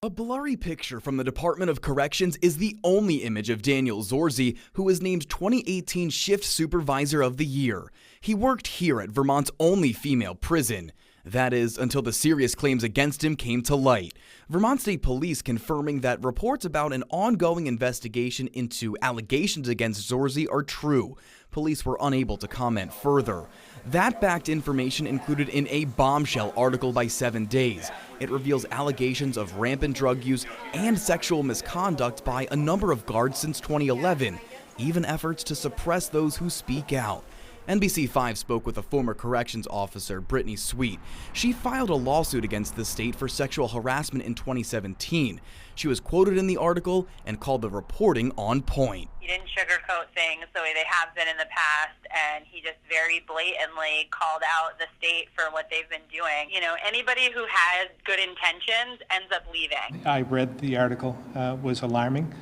A blurry picture from the Department of Corrections is the only image of Daniel Zorzi, who was named 2018 Shift Supervisor of the Year. He worked here at Vermont's only female prison. That is, until the serious claims against him came to light. Vermont State Police confirming that reports about an ongoing investigation into allegations against Zorzi are true. Police were unable to comment further. That backed information included in a bombshell article by 7 Days. It reveals allegations of rampant drug use and sexual misconduct by a number of guards since 2011, even efforts to suppress those who speak out. NBC5 spoke with a former corrections officer, Brittany Sweet. She filed a lawsuit against the state for sexual harassment in 2017. She was quoted in the article and called the reporting on point. He didn't sugarcoat things the way they have been in the past, and he just very blatantly called out the state for what they've been doing. You know, anybody who has good intentions ends up leaving. I read the article, was alarming.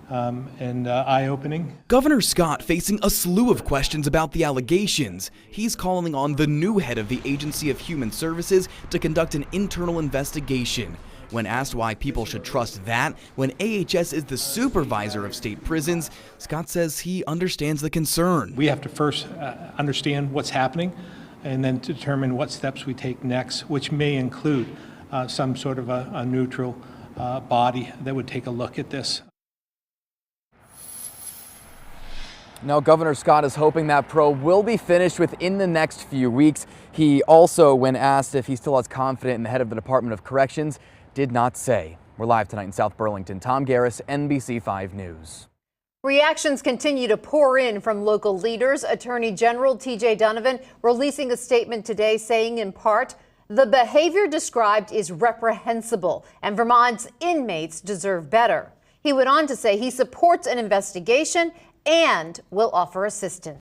And eye-opening. Governor Scott facing a slew of questions about the allegations. He's calling on the new head of the Agency of Human Services to conduct an internal investigation. When asked why people should trust that when AHS is the supervisor of state prisons, Scott says he understands the concern. We have to first understand what's happening and then determine what steps we take next, which may include some sort of a neutral body that would take a look at this. Now, Governor Scott is hoping that probe will be finished within the next few weeks. He also, when asked if he still has confidence in the head of the Department of Corrections, did not say. We're live tonight in South Burlington. Tom Garris, NBC5 News. Reactions continue to pour in from local leaders. Attorney General T.J. Donovan releasing a statement today saying, in part, the behavior described is reprehensible and Vermont's inmates deserve better. He went on to say he supports an investigation and will offer assistance.